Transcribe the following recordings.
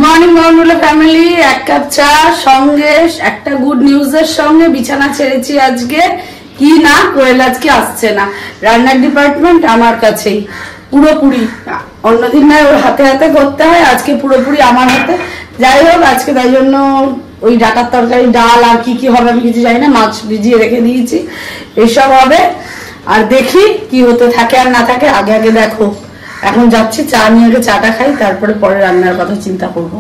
Morning বাউন্ডুলা family, এক cup চা সঙ্গে একটা গুড নিউজের সঙ্গে বিছানা ছেড়েছি আজকে। কি না কোয়েল আজকে আসছে না, রান্নার ডিপার্টমেন্ট আমার কাছেই পুরোপুরি। অন্যদিন না ওর হাতে হাতে করতে হয়, আজকে পুরোপুরি আমার হাতে। যাই হোক, আজকে তাই জন্য ওই ডাটার তরকারি, ডাল আর কি কি হবে আমি কিছু জানি না, মাছ ভিজিয়ে রেখে দিয়েছি, এসব হবে। আর দেখি কি হতে থাকে আর না থাকে, আগে আগে দেখো। এখন যাচ্ছি চা নিয়ে, আগে চাটা খাই, তারপরে পরে রান্নার কথা চিন্তা করব।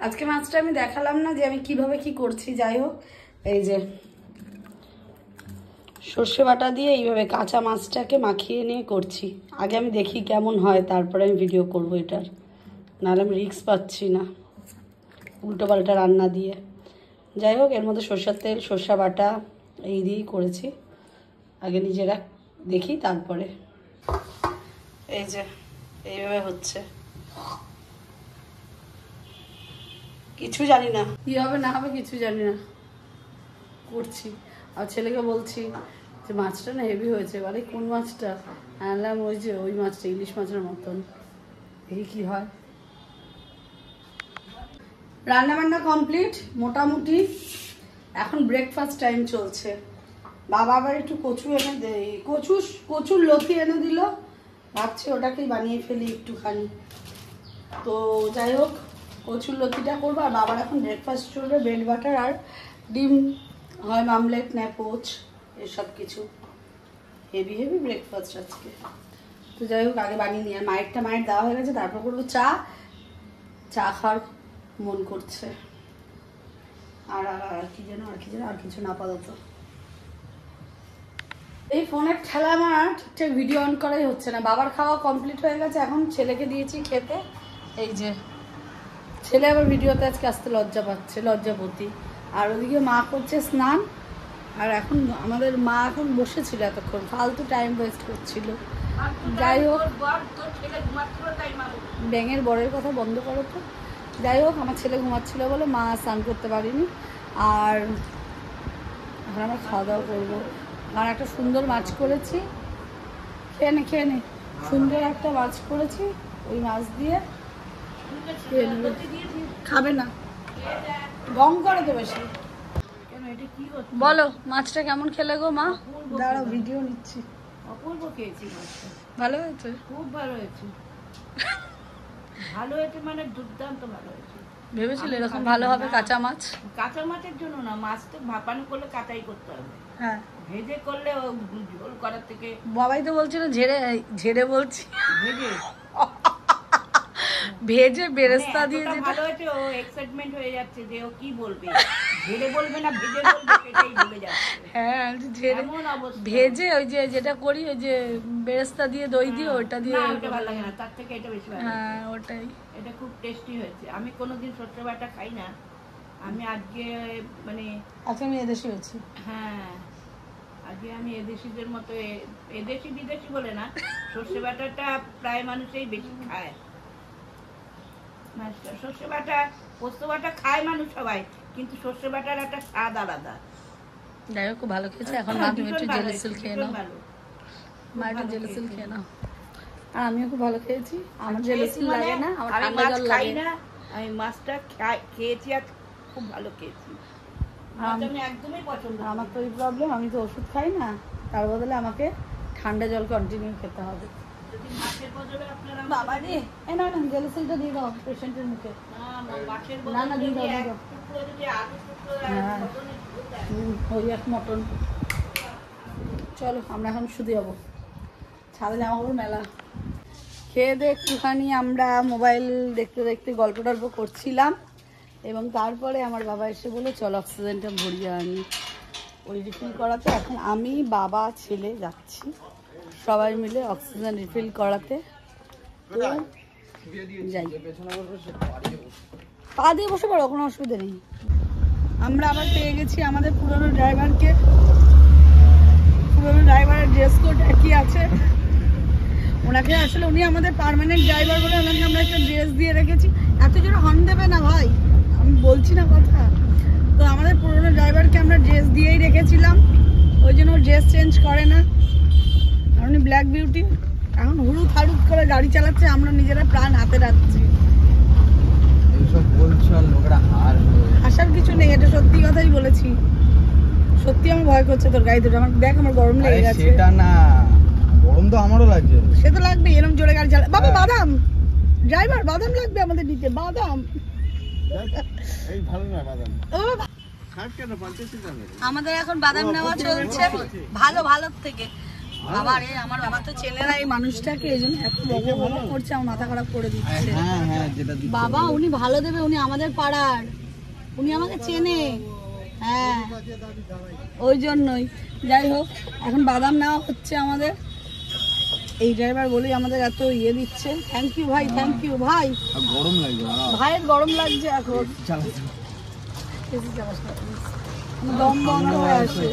আজকে মাছটা আমি দেখালাম না যে আমি কিভাবে কি করছি। যাই হোক, এই যে সর্ষে বাটা দিয়ে এইভাবে কাঁচা মাছটাকে মাখিয়ে নিয়ে করছি। আগে আমি দেখি কেমন হয়, তারপরে আমি ভিডিও করব এটার, নাহলে আমি রিস্ক পাচ্ছি না উল্টো পাল্টা রান্না দিয়ে। যাই হোক, এর মধ্যে সর্ষের তেল, সর্ষে বাটা এই দিয়েই করেছি। আগে নিজেরা দেখি, তারপরে এই যে এইভাবে হচ্ছে। কিছু জানি না কি হবে না হবে, কিছু জানি না, করছি। আর ছেলেকে বলছি যে মাছটা না হেভি হয়েছে। বলে কোন মাছটা? আনলাম ওই যে ওই মাছটা, ইলিশ মাছের মতন। দেখি কি হয়। রান্না বান্না কমপ্লিট মোটামুটি। এখন ব্রেকফাস্ট টাইম চলছে। বাবা আবার একটু কচু এনে দেয়, কচুর লতি এনে দিল, ভাবছি ওটাকেই বানিয়ে ফেলি একটুখানি। তো যাই হোক, কচুর লতিটা করবো। আর বাবার এখন ব্রেকফাস্ট চলবে ব্রেড বাটার আর ডিম, হয় মামলেট না পোচ, এসব কিছু। হেভি হেভি ব্রেকফাস্ট আজকে। তো যাই হোক, আগে বানিয়ে নিই। আর মায়ের দেওয়া হয়ে গেছে, তারপর করবো চা। চা খাওয়ার মন করছে। আর কিছু না আপাতত। এই ফোনের ঠেলা আমার ঠিকঠাক ভিডিও অন করাই হচ্ছে না। বাবার খাওয়া কমপ্লিট হয়ে গেছে, এখন ছেলেকে দিয়েছি খেতে। এই যে ছেলে আবার ভিডিওতে আজকে আসতে লজ্জা পাচ্ছে, লজ্জাপতি। আর ওদিকে মা করছে স্নান। আর এখন আমাদের মা এখন বসেছিল এতক্ষণ, ফালতু টাইম ওয়েস্ট করছিল। যাই হোক, ব্যাঙের বরের কথা বন্ধ করো তো। যাই হোক, আমার ছেলে ঘুমাচ্ছিল বলে মা স্নান করতে পারিনি। আর এখন আমরা খাওয়া দাওয়া করবো। আর একটা সুন্দর মাছ করেছি, খেয়ে নে। সুন্দর একটা মাছ করেছি, ওই মাছ দিয়ে খাবে না, গম করে দেবে সে। বলো মাছটা কেমন খেলে গো মা? দাঁড়াও, ভিডিও নিচ্ছি। অপূর্ব খেয়েছি মাছটা, ভালো হয়েছে, খুব ভালো হয়েছে। ভালো হয়েছে মানে দুর্দান্ত ভালো হয়েছে। ভেবেছিলে এরকম ভালো হবে কাঁচা মাছ? কাঁচা মাছের জন্য না, মাছ তো ভাপানো করলে কাটাই করতে হবে। হ্যাঁ, ভেজে করলে ঝোল করার থেকে। বাবাই তো বলছিল ঝেড়ে বলছি, ভেজে বেরেস্তা দিয়ে। ভালো হয়েছে, ও এক্সাইটমেন্ট হয়ে যাচ্ছে যে ও কি বলবে, ঝেড়ে বলবে না ভেজে বলবে, সেটাই ভুলে যাচ্ছে। হ্যাঁ, ঝেড়ে ভেজে ওই যে যেটা করি, ওই যে বেরেস্তা দিয়ে দই দিয়ে, ওটা দিয়ে। ওটা ভালো লাগে না, তার থেকে এটা বেশি ভালো। হ্যাঁ, ওটাই। এটা খুব টেস্টি হয়েছে। আমি কোনোদিন সর্ষে বাটা খাই না, আমি আজকে মানে আজকে আমি এদেশি হয়েছি। হ্যাঁ, আজকে আমি এদেশিদের মতো, এদেশি বিদেশি বলে না, সর্ষে বাটাটা প্রায় মানুষই বেশি খায়। সর্ষে বাটা, পোস্ত বাটা খায় মানুষ সবাই, কিন্তু সর্ষে বাটার একটা স্বাদ আলাদা। যাই হোক, খুব ভালো খেয়েছে। এখন মা তুমি একটু জেলিসিল খেয়ে নাও, মা একটু জেলিসিল খেয়ে নাও। আর আমিও খুব ভালো খেয়েছি। আমার জেলিসিল লাগে না, আমার ঠান্ডা জল লাগে না। আমি মাছটা খেয়েছি আর খুব ভালো খেয়েছি। আমি একদমই পছন্দ। আমার তো এই প্রবলেম, আমি তো ওষুধ খাই না, তার বদলে আমাকে ঠান্ডা জল কন্টিনিউ খেতে হবে। বাবা রে, না জেলিসিলটা দিয়ে দাও পেশেন্টের মুখে। না দিয়ে দাও। ওই এক মটন। চলো আমরা এখন শুধু যাবো, ছাদে জামা কাপড় মেলা। খেয়ে দিয়ে একটুখানি আমরা মোবাইল দেখতে দেখতে গল্প টল্প করছিলাম, এবং তারপরে আমার বাবা এসে বলে চল অক্সিজেনটা ভরিয়ে আনি ওই রিফিল করাতে। এখন আমি, বাবা, ছেলে যাচ্ছি সবাই মিলে অক্সিজেন রিফিল করাতে। যাই, পা দিয়ে বসে পড়ো, কোনো অসুবিধা নেই। আমরা আবার পেয়ে গেছি আমাদের পুরনো ড্রাইভারকে। পুরনো ড্রাইভারের ড্রেস কোড একই আছে। ওনাকে আসলে উনি আমাদের পার্মানেন্ট ড্রাইভার বলে ওনাকে আমরা একটা ড্রেস দিয়ে রেখেছি। এত জোরে হর্ন দেবে না ভাই, আমি বলছি না কথা। তো আমাদের পুরনো ড্রাইভারকে আমরা ড্রেস দিয়েই রেখেছিলাম, ওই জন্য ড্রেস চেঞ্জ করে না। উনি ব্ল্যাক বিউটি। এখন হুড়ুক হাড়ুক করে গাড়ি চালাচ্ছে, আমরা নিজেরা প্রাণ হাতে রাখছি। ভয় করছে তোর গাড়ি দুটো। আমার দেখ আমার গরম লেগে গেছে। সেটা না, গরম তো আমারও লাগছে। সে তো লাগবে, এরকম জোরে গাড়ি চালা। বাবা বাদাম, ড্রাইভার বাদাম লাগবে আমাদের দিতে, বাদাম। এই ভালো না বাদাম। ও আমাদের এখন বাদাম নেওয়া চলছে ভালো ভালো থেকে। বাবা রে, আমার বাবা তো চেনে না এই মানুষটাকে, এই জন্য এত বকবক করছে, আমার মাথা খারাপ করে দিচ্ছে। বাবা উনি ভালো দেবে, উনি আমাদের পাড়ার, উনি আমাকে চেনে। হ্যাঁ ওই জন্যই। যাই হোক, এখন বাদাম নেওয়া হচ্ছে আমাদের। এই ড্রাইভার বলেই আমাদের এত ইয়ে দিচ্ছে। থ্যাংক ইউ ভাই, থ্যাংক ইউ ভাই। গরম লাগছে ভাইয়ের গরম লাগছে এখন, দম বন্ধ হয়ে আসে।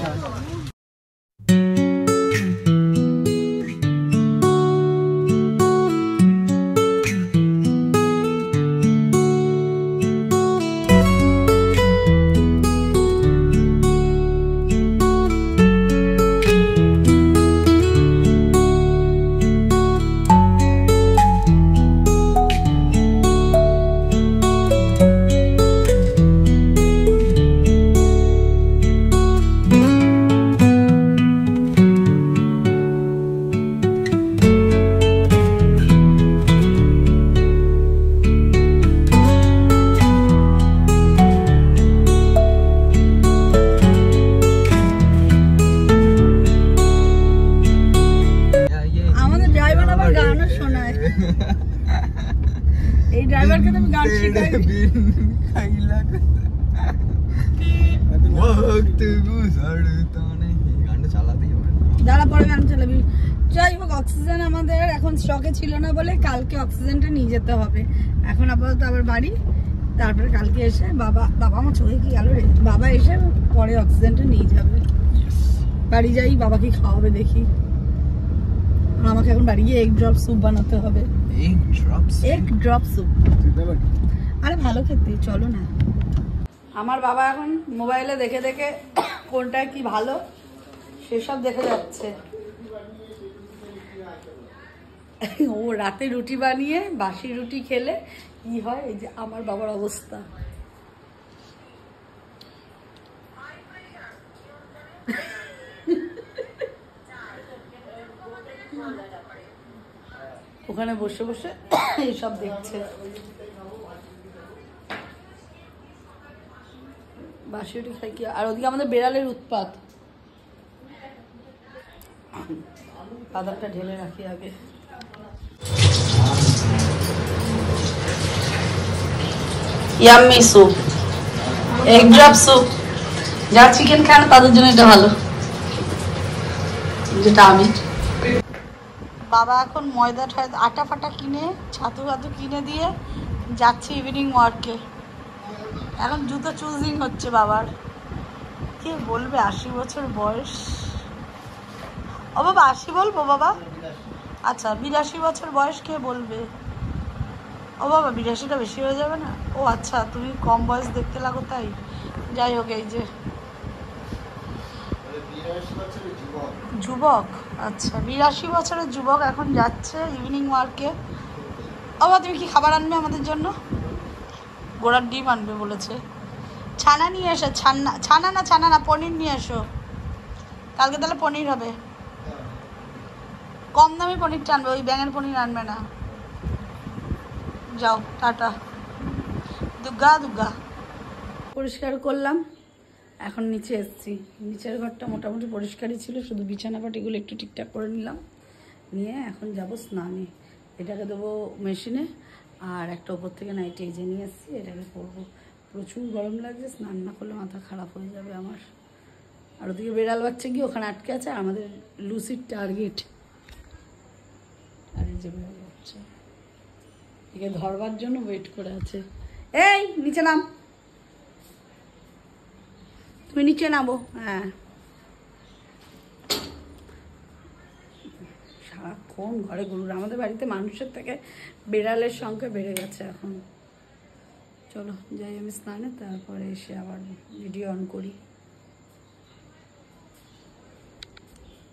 এই ড্রাইভারকে তো আমি গান শিখাই। দাঁড়া, পরে গান চালাবি। যাই হোক, অক্সিজেন আমাদের এখন স্টকে ছিল না বলে কালকে অক্সিজেনটা নিয়ে যেতে হবে। এখন আপাতত আবার বাড়ি, তারপরে কালকে এসে বাবা আমার চোখে কি গেল রে, বাবা এসে পরে অক্সিজেনটা নিয়ে যাবে। বাড়ি যাই, বাবা কি খাওয়াবে দেখি। আমাকে এখন বাড়ি গিয়ে এগ ড্রপ স্যুপ বানাতে হবে। এগ ড্রপ স্যুপ, আরে ভালো খেতে, চলো না। আমার বাবা এখন মোবাইলে দেখে দেখে কোনটা কি ভালো সেসব দেখে যাচ্ছে। ও রাতে রুটি বানিয়ে বাসি রুটি খেলে কি হয়, এই যে আমার বাবার অবস্থা। ওখানে বসে বসে এইসব দেখছে। বাসি রুটি খাই কি, আর ওদিকে আমাদের বেড়ালের উৎপাত। বাদামটা ঢেলে রাখি আগে। Yummy soup, egg drop soup. যারা চিকেন খায় না তাদের জন্য এটা ভালো, যেটা আমি। বাবা এখন ময়দা আটা ফাটা কিনে, ছাতু ফাতু কিনে দিয়ে যাচ্ছে ইভিনিং ওয়ার্কে। এখন জুতো চুজিং হচ্ছে বাবার। কে বলবে 80 বছর বয়স। ও বাবা 80 বলবো বাবা? আচ্ছা 82 বছর বয়স কে বলবে? ও বাবা 82টা বেশি হয়ে যাবে না? ও আচ্ছা, তুমি কম বয়স দেখতে লাগো তাই। যাই হোক, এই যে যুবক, আচ্ছা 82 বছরের যুবক এখন যাচ্ছে ইভিনিং ওয়ার্কে। ও বাবা তুমি কি খাবার আনবে আমাদের জন্য? গোড়ার ডিম আনবে বলেছে। ছানা নিয়ে এসো, ছানা না পনির নিয়ে এসো। কালকে তাহলে পনির হবে, কম দামি পনিরটা আনবে, ওই ব্যাঙের পনির আনবে না। যাও, টাটা, দুগ্গা দুগ্গা। পরিষ্কার করলাম, এখন নিচে এসেছি। নিচের ঘরটা মোটামুটি পরিষ্কারই ছিল, শুধু বিছানা পাটিগুলো একটু ঠিকঠাক করে নিলাম। নিয়ে এখন যাব স্নানে। এটাকে দেবো মেশিনে, আর একটা ওপর থেকে নাইটি এই যে নিয়ে এসেছি, এটাকে পরবো। প্রচুর গরম লাগছে, স্নান না করলে মাথা খারাপ হয়ে যাবে আমার। আর ওদিকে বেড়াল বাচ্চা গিয়ে ওখানে আটকে আছে, আর আমাদের লুসির টার্গেট। আর এই যে বেড়াল বাচ্চা একে ধরবার জন্য ওয়েট করে আছে। এই নিচে নাম, তুমি নিচে নামো। হ্যাঁ, সারাক্ষণ ঘরে গরুর। আমাদের বাড়িতে মানুষের থেকে বেড়ালের সংখ্যা বেড়ে গেছে এখন। চলো যাই আমি স্নানে, তারপরে এসে আবার ভিডিও অন করি।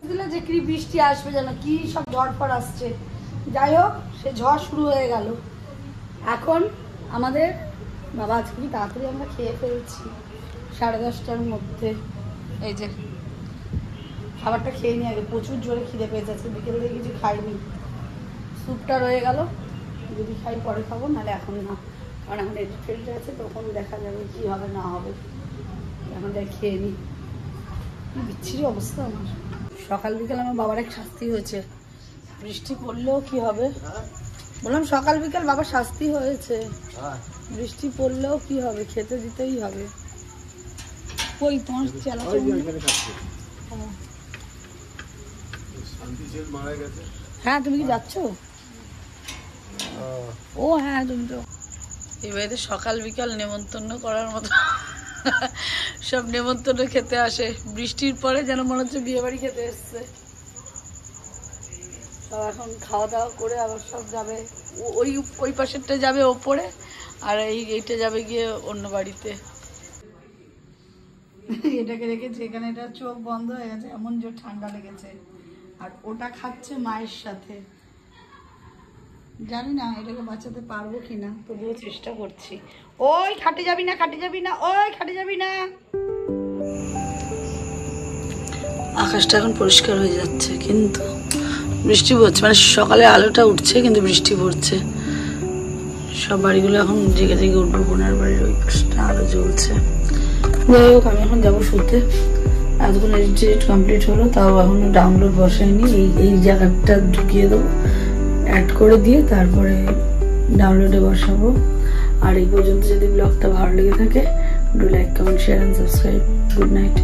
দিলে যে কি বৃষ্টি আসবে যেন, কি সব ঝড় ফড় আসছে। যাই হোক, সে ঝড় শুরু হয়ে গেল। এখন আমাদের বাবা আজকে কি তাড়াতাড়ি আমরা খেয়ে ফেলছি 10:30টার মধ্যে। এই যে খাবারটা খেয়ে নিই আগে, প্রচুর জোরে খিদে পেয়ে যাচ্ছে, বিকেলে দিয়ে কিছু খাইনি। স্যুপটা রয়ে গেল, যদি খাই পরে খাবো, নাহলে এখন না, কারণ এখন এডিট ফেডিট আছে, তখন দেখা যাবে কি হবে না হবে। এখন তাই খেয়ে নিই। কি বিচ্ছিরি অবস্থা আমার। সকাল বিকাল আমার বাবার এক শাস্তি হয়েছে, বৃষ্টি পড়লেও কি হবে, বললাম সকাল বিকাল বাবার শাস্তি হয়েছে, বৃষ্টি পড়লেও কি হবে, খেতে দিতেই হবে। কই তোমার চেলা? হ্যাঁ তুমি কি যাচ্ছ? ও হ্যাঁ তুমি তো এই বাড়িতে সকাল বিকাল নেমন্তন্ন করার মতো সব নেমন্তন্ন খেতে আসে। বৃষ্টির পরে যেন মনে হচ্ছে বিয়ে বাড়ি খেতে এসছে সব। এখন খাওয়া দাওয়া করে আবার সব যাবে, ওই পাশেরটা যাবে ওপরে, আর এইটা যাবে গিয়ে অন্য বাড়িতে। এটাকে রেখেছে এখানে, এটা চোখ বন্ধ হয়ে গেছে, এমন জোর ঠান্ডা লেগেছে। আর ওটা খাচ্ছে মায়ের সাথে, জানি না এটাকে বাঁচাতে পারবো কিনা, তবুও চেষ্টা করছি। ওই খাটে যাবি না, খাটে যাবি না, ওই খাটে যাবি না। আকাশটা এখন পরিষ্কার হয়ে যাচ্ছে, কিন্তু বৃষ্টি পড়ছে, মানে সকালে আলোটা উঠছে কিন্তু বৃষ্টি পড়ছে। সব বাড়িগুলো এখন জেগে জেগে উঠবো, বোনার বাড়ির ওই পাশটা আলো জ্বলছে। যাই হোক, আমি এখন যাবো শুতে। এতক্ষণ এডিট কমপ্লিট হলো, তাও এখন ডাউনলোড বসাইনি। এই জায়গাটা ঢুকিয়ে দেবো, অ্যাড করে দিয়ে তারপরে ডাউনলোডে বসাবো। আর এই পর্যন্ত যদি ব্লগটা ভালো লেগে থাকে, do like, comment, share and subscribe. Good night.